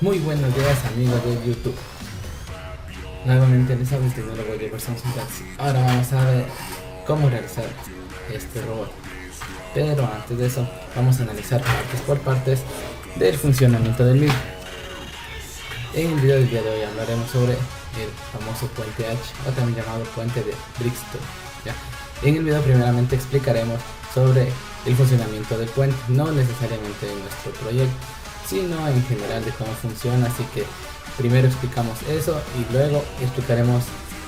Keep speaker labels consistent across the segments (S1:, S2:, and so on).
S1: Muy buenos días amigos de YouTube. Nuevamente les hablo el tecnólogo de versión Syntax. Ahora vamos a ver cómo realizar este robot. Pero antes de eso vamos a analizar partes por partes del funcionamiento del mismo. En el video del día de hoy hablaremos sobre el famoso puente H, o también llamado puente de Brixton. ¿Ya? En el video primeramente explicaremos sobre el funcionamiento del puente, no necesariamente en nuestro proyecto, sino en general de cómo funciona. Así que primero explicamos eso y luego explicaremos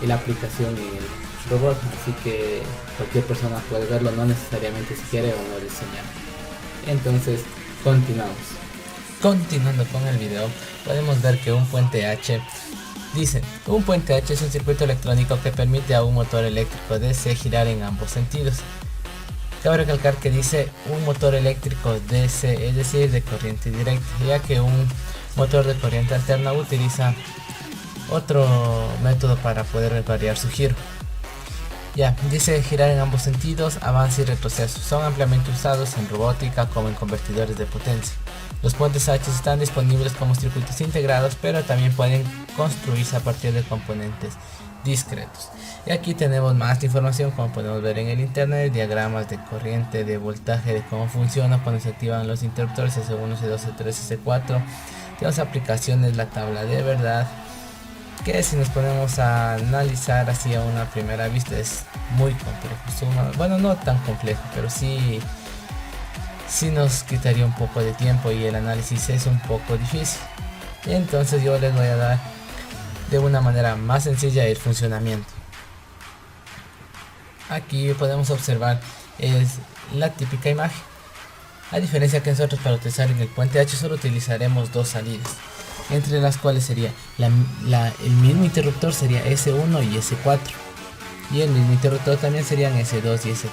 S1: la aplicación en el robot, así que cualquier persona puede verlo, no necesariamente si quiere o no diseñar. Entonces continuamos. Continuando con el video, podemos ver que un puente H dice: un puente H es un circuito electrónico que permite a un motor eléctrico DC girar en ambos sentidos. Cabe recalcar que dice un motor eléctrico DC, es decir, de corriente directa, ya que un motor de corriente alterna utiliza otro método para poder variar su giro. Ya, dice girar en ambos sentidos, avance y retroceso. Son ampliamente usados en robótica como en convertidores de potencia. Los puentes H están disponibles como circuitos integrados, pero también pueden construirse a partir de componentes discretos. Y aquí tenemos más información, como podemos ver en el internet, diagramas de corriente, de voltaje, de cómo funciona cuando se activan los interruptores S1, S2, S3, S4. Tenemos aplicaciones, la tabla de verdad, que si nos ponemos a analizar así a una primera vista es muy complejo. Bueno, no tan complejo, pero sí nos quitaría un poco de tiempo y el análisis es un poco difícil. Entonces yo les voy a dar de una manera más sencilla el funcionamiento. Aquí podemos observar es la típica imagen. A diferencia que nosotros, para utilizar en el puente H solo utilizaremos dos salidas, entre las cuales sería el mismo interruptor sería S1 y S4, y el mismo interruptor también serían S2 y S3.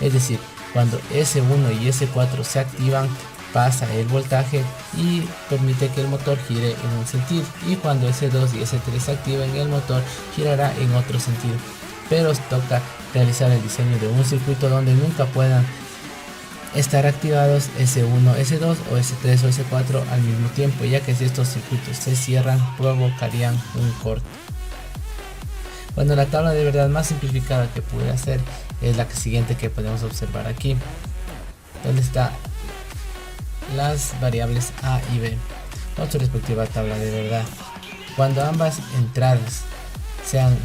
S1: Es decir, cuando S1 y S4 se activan, pasa el voltaje y permite que el motor gire en un sentido, y cuando S2 y S3 se activen, el motor girará en otro sentido. Pero toca realizar el diseño de un circuito donde nunca puedan estar activados S1, S2 o S3 o S4 al mismo tiempo, ya que si estos circuitos se cierran provocarían un corte. Bueno, la tabla de verdad más simplificada que pude hacer es la siguiente que podemos observar aquí, donde está las variables A y B con su respectiva tabla de verdad. Cuando ambas entradas sean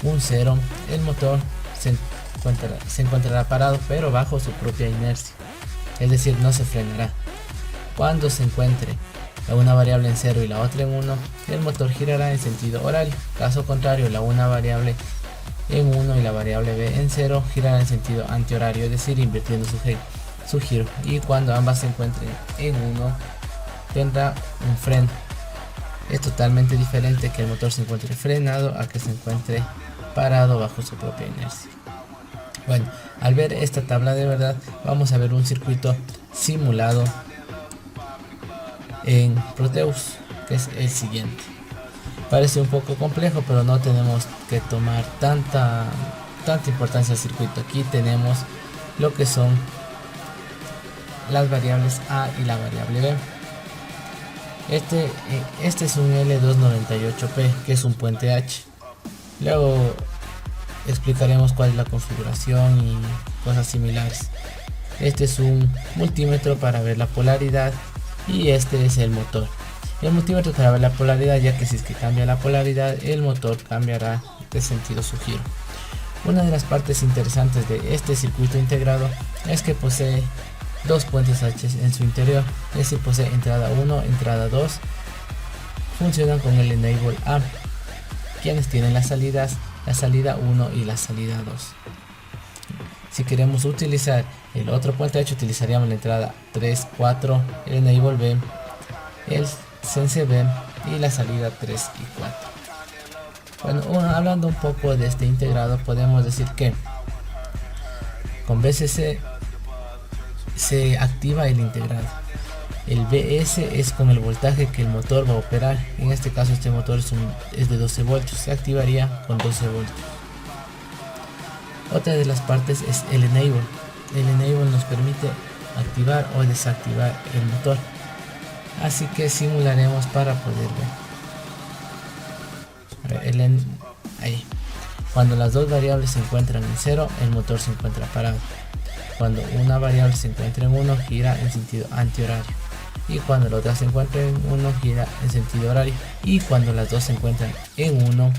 S1: un 0, el motor se encontrará parado, pero bajo su propia inercia, es decir, no se frenará. Cuando se encuentre una variable en 0 y la otra en 1, el motor girará en sentido horario. Caso contrario, la una variable en 1 y la variable B en 0 girará en sentido antihorario, es decir, invirtiendo su giro. Y cuando ambas se encuentren en 1, tendrá un freno. Es totalmente diferente que el motor se encuentre frenado a que se encuentre parado bajo su propia inercia. Bueno, al ver esta tabla de verdad, vamos a ver un circuito simulado en Proteus, que es el siguiente. Parece un poco complejo, pero no tenemos que tomar tanta importancia al circuito. Aquí tenemos lo que son las variables A y la variable B. Este es un L298P, que es un puente H. Luego explicaremos cuál es la configuración y cosas similares. Este es un multímetro para ver la polaridad, y este es el motor. El multímetro para ver la polaridad, ya que si es que cambia la polaridad, el motor cambiará de sentido su giro. Una de las partes interesantes de este circuito integrado es que posee dos puentes H en su interior, es decir, posee entrada 1, entrada 2. Funcionan con el enable A, quienes tienen las salidas, la salida 1 y la salida 2. Si queremos utilizar el otro puente H, utilizaríamos la entrada 3, 4, el enable B, el sense B y la salida 3 y 4. Bueno, hablando un poco de este integrado, podemos decir que con BCC se activa el integrado. El BS es con el voltaje que el motor va a operar. En este caso este motor es de 12 voltios, se activaría con 12 voltios. Otra de las partes es el enable. El enable nos permite activar o desactivar el motor. Así que simularemos para poder ver. A ver, ahí. Cuando las dos variables se encuentran en 0, el motor se encuentra parado. Cuando una variable se encuentra en 1, gira en sentido antihorario. Y cuando la otra se encuentra en 1, gira en sentido horario. Y cuando las dos se encuentran en 1,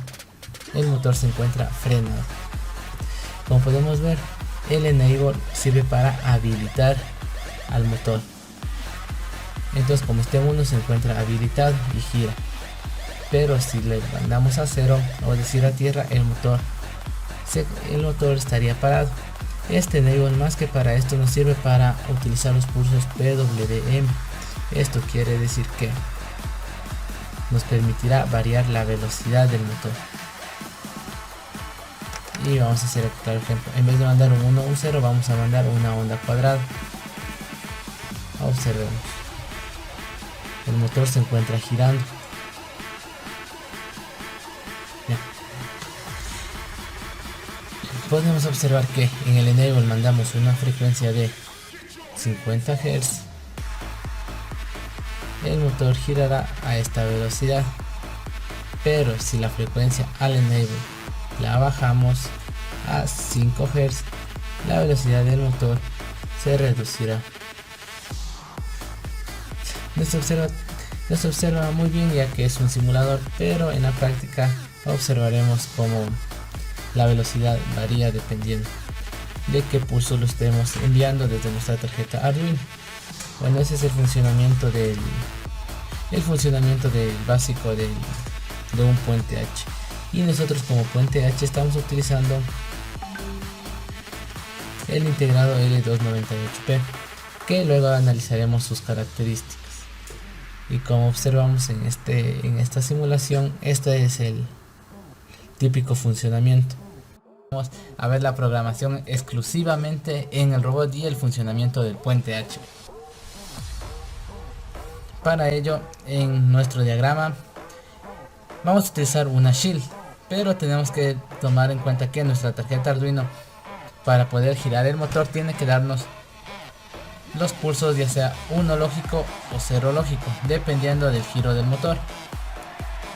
S1: el motor se encuentra frenado. Como podemos ver, el enable sirve para habilitar al motor. Entonces, como este en 1, se encuentra habilitado y gira. Pero si le mandamos a 0, o decir a tierra, el motor estaría parado. Este enable, más que para esto, nos sirve para utilizar los pulsos PWM. Esto quiere decir que nos permitirá variar la velocidad del motor. Y vamos a hacer otro ejemplo. En vez de mandar un 1 o un 0, vamos a mandar una onda cuadrada. Observemos. El motor se encuentra girando. Podemos observar que en el enable mandamos una frecuencia de 50 Hz. El motor girará a esta velocidad, pero si la frecuencia al enable la bajamos a 5 Hz, la velocidad del motor se reducirá. No se observa muy bien, ya que es un simulador, pero en la práctica observaremos cómo la velocidad varía dependiendo de qué pulso lo estemos enviando desde nuestra tarjeta Arduino. Bueno, ese es el funcionamiento del básico de un puente H. Y nosotros como puente H estamos utilizando el integrado L298P, que luego analizaremos sus características. Y como observamos en esta simulación, este es el típico funcionamiento. Vamos a ver la programación exclusivamente en el robot y el funcionamiento del puente H. Para ello, en nuestro diagrama vamos a utilizar una shield, pero tenemos que tomar en cuenta que nuestra tarjeta Arduino, para poder girar el motor, tiene que darnos los pulsos, ya sea 1 lógico o 0 lógico, dependiendo del giro del motor.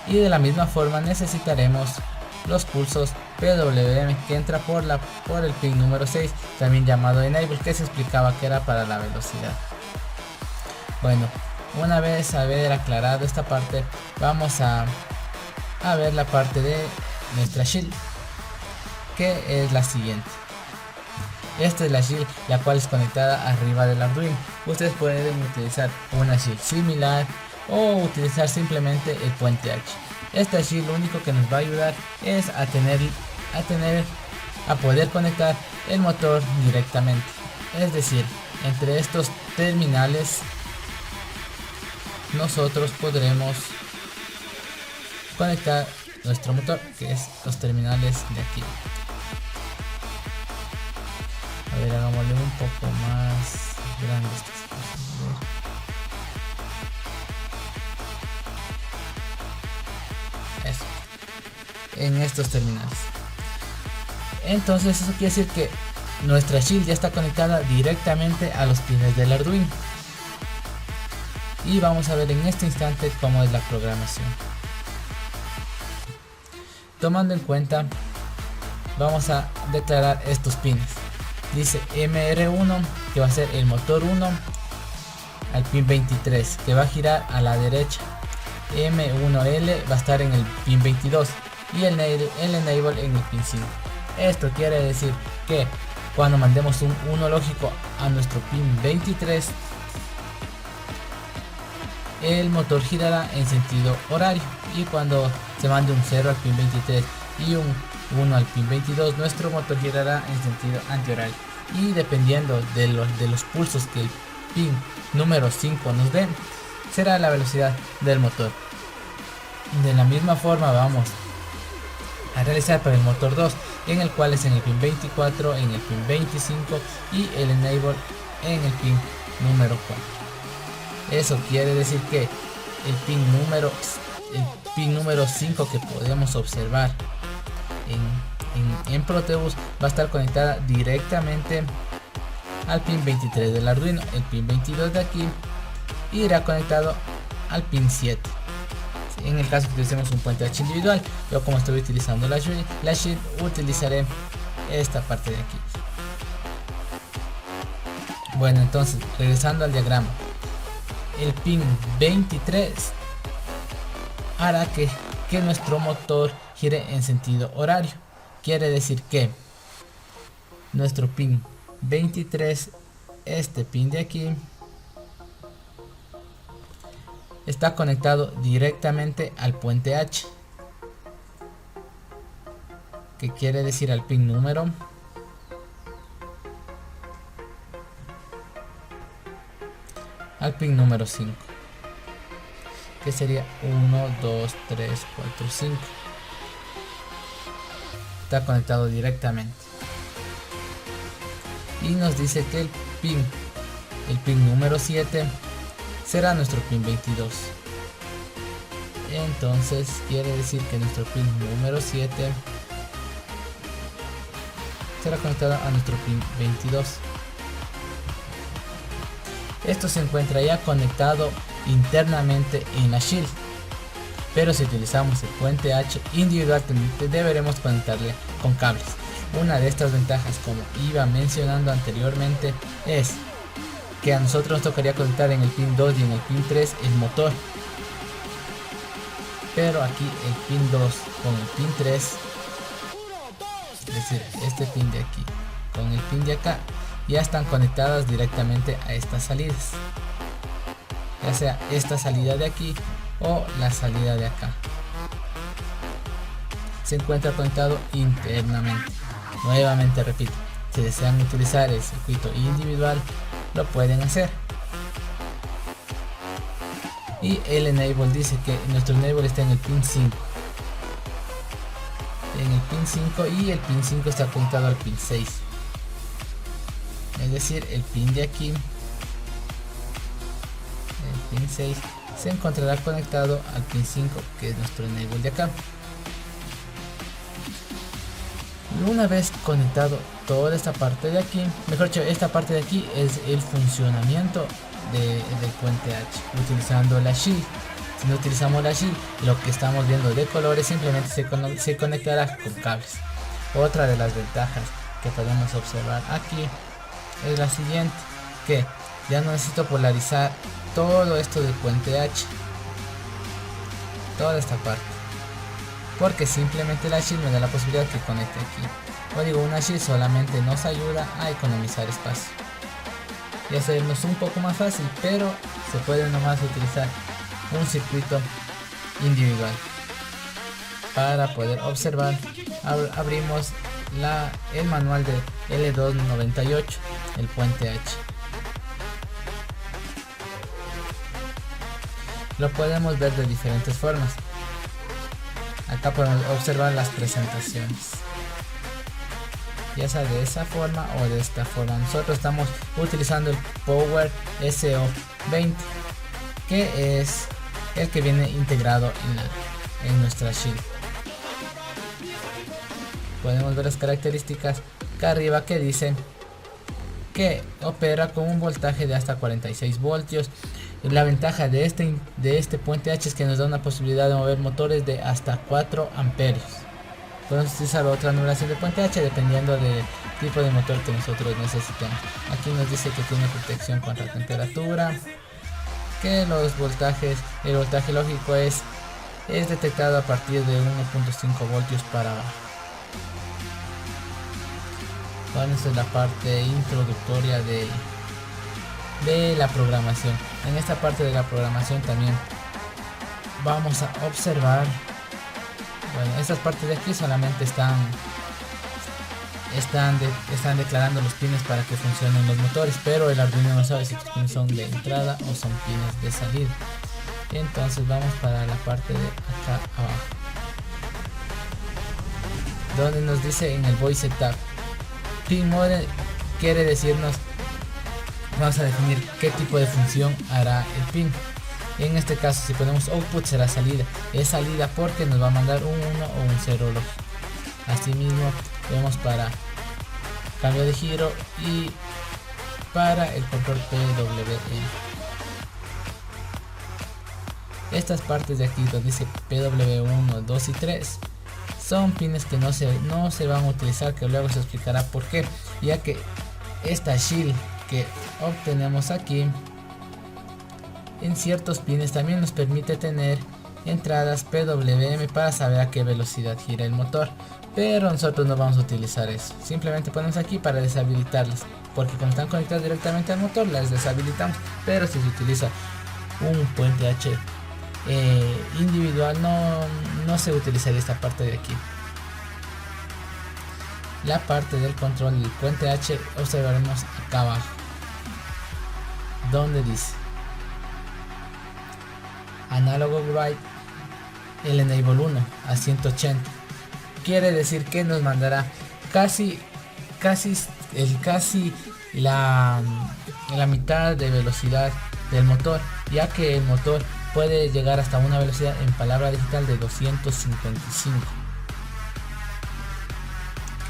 S1: Y de la misma forma necesitaremos los pulsos PWM, que entra por el pin número 6, también llamado enable, que se explicaba que era para la velocidad. Bueno, una vez haber aclarado esta parte, vamos a ver la parte de nuestra shield, que es la siguiente. Esta es la shield, la cual es conectada arriba del Arduino. Ustedes pueden utilizar una shield similar o utilizar simplemente el puente H. Esta shield lo único que nos va a ayudar es a poder conectar el motor directamente. Es decir, entre estos terminales nosotros podremos conectar nuestro motor, que es los terminales de aquí. A ver, hagámosle un poco más grande estas cosas. Eso, en estos terminales. Entonces eso quiere decir que nuestra shield ya está conectada directamente a los pines del Arduino. Y vamos a ver en este instante cómo es la programación. Tomando en cuenta, vamos a declarar estos pines. Dice MR1, que va a ser el motor 1 al pin 23, que va a girar a la derecha. M1L va a estar en el pin 22 y el enable en el pin 5. Esto quiere decir que cuando mandemos un 1 lógico a nuestro pin 23, el motor girará en sentido horario, y cuando se mande un 0 al pin 23 y un 1 al pin 22, nuestro motor girará en sentido antihorario. Y dependiendo de los pulsos que el pin número 5 nos dé, será la velocidad del motor. De la misma forma vamos a realizar para el motor 2, en el cual es en el pin 24, en el pin 25 y el enable en el pin número 4. Eso quiere decir que el pin número 5 que podemos observar en Proteus va a estar conectada directamente al pin 23 del Arduino. El pin 22 de aquí irá conectado al pin 7. En el caso que utilicemos un puente H individual, yo como estoy utilizando la shield, utilizaré esta parte de aquí. Bueno, entonces regresando al diagrama, el pin 23 hará que nuestro motor gire en sentido horario. Quiere decir que nuestro pin 23, este pin de aquí, está conectado directamente al puente H, que quiere decir al pin número 5, que sería 1, 2, 3, 4, 5. Está conectado directamente y nos dice que el pin número 7 será nuestro pin 22. Entonces quiere decir que nuestro pin número 7 será conectado a nuestro pin 22. Esto se encuentra ya conectado internamente en la shield, pero si utilizamos el puente H individualmente deberemos conectarle con cables. Una de estas ventajas, como iba mencionando anteriormente, es que a nosotros nos tocaría conectar en el pin 2 y en el pin 3 el motor, pero aquí el pin 2 con el pin 3, es decir, este pin de aquí con el pin de acá, ya están conectadas directamente a estas salidas, ya sea esta salida de aquí o la salida de acá. Se encuentra conectado internamente. Nuevamente repito, si desean utilizar el circuito individual, lo pueden hacer. Y el enable dice que nuestro enable está en el pin 5. En el pin 5, y el pin 5 está conectado al pin 6. Es decir, el pin de aquí, el pin 6, se encontrará conectado al pin 5, que es nuestro enable de acá. Una vez conectado toda esta parte de aquí, mejor dicho, esta parte de aquí es el funcionamiento del puente H utilizando la shield. Si no utilizamos la shield, lo que estamos viendo de colores simplemente se conectará con cables. Otra de las ventajas que podemos observar aquí es la siguiente, que ya no necesito polarizar todo esto del puente H, toda esta parte, porque simplemente la shield me da la posibilidad que conecte aquí. O digo, una shield solamente nos ayuda a economizar espacio y hacernos un poco más fácil, pero se puede nomás utilizar un circuito individual. Para poder observar, abrimos el manual de L298, el puente H. Lo podemos ver de diferentes formas. Acá podemos observar las presentaciones, ya sea de esa forma o de esta forma. Nosotros estamos utilizando el Power SO20, que es el que viene integrado en nuestra shield. Podemos ver las características acá arriba que dicen que opera con un voltaje de hasta 46 voltios. La ventaja de este puente H es que nos da una posibilidad de mover motores de hasta 4 amperios. Podemos utilizar otra numeración de puente H dependiendo del tipo de motor que nosotros necesitemos. Aquí nos dice que tiene protección contra temperatura, que el voltaje lógico es detectado a partir de 1.5 voltios para abajo. Bueno, esta es la parte introductoria de la programación. En esta parte de la programación también vamos a observar, bueno, estas partes de aquí solamente están declarando los pines para que funcionen los motores, pero el Arduino no sabe si los pines son de entrada o son pines de salida. Entonces vamos para la parte de acá abajo, donde nos dice en el voice setup pin mode, quiere decirnos, vamos a definir qué tipo de función hará el pin. En este caso, si ponemos output, será salida. Es salida porque nos va a mandar un 1 o un 0 lógico. Asimismo, vemos para cambio de giro y para el control PWM. Estas partes de aquí donde dice PW1, 2 y 3 son pines que no se van a utilizar, que luego se explicará por qué, ya que esta shield que obtenemos aquí en ciertos pines también nos permite tener entradas PWM para saber a qué velocidad gira el motor, pero nosotros no vamos a utilizar eso. Simplemente ponemos aquí para deshabilitarlas, porque como están conectadas directamente al motor las deshabilitamos. Pero si se utiliza un puente H individual no se utilizaría esta parte de aquí. La parte del control del puente H observaremos acá abajo, donde dice Analog Override, el Enable 1 a 180. Quiere decir que nos mandará casi la mitad de velocidad del motor, ya que el motor puede llegar hasta una velocidad en palabra digital de 255.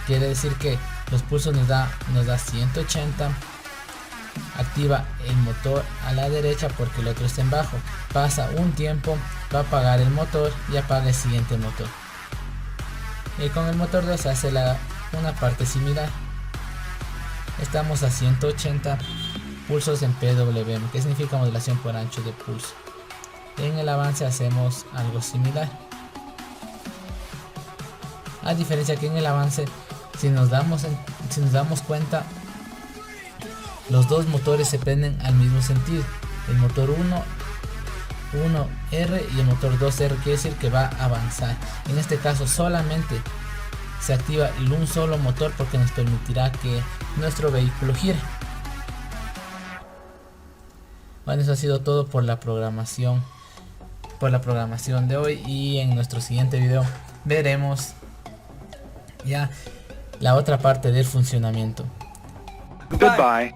S1: Quiere decir que los pulsos nos da 180. Activa el motor a la derecha porque el otro está en bajo. Pasa un tiempo, va a apagar el motor y apaga el siguiente motor. Y con el motor 2 hace una parte similar. Estamos a 180 pulsos en PWM, que significa modulación por ancho de pulso. En el avance hacemos algo similar, a diferencia que en el avance, si nos damos cuenta, los dos motores se prenden al mismo sentido. El motor 1R y el motor 2R, quiere decir que va a avanzar. En este caso solamente se activa un solo motor porque nos permitirá que nuestro vehículo gire. Bueno, eso ha sido todo por la programación de hoy, y en nuestro siguiente video veremos ya la otra parte del funcionamiento.
S2: Goodbye.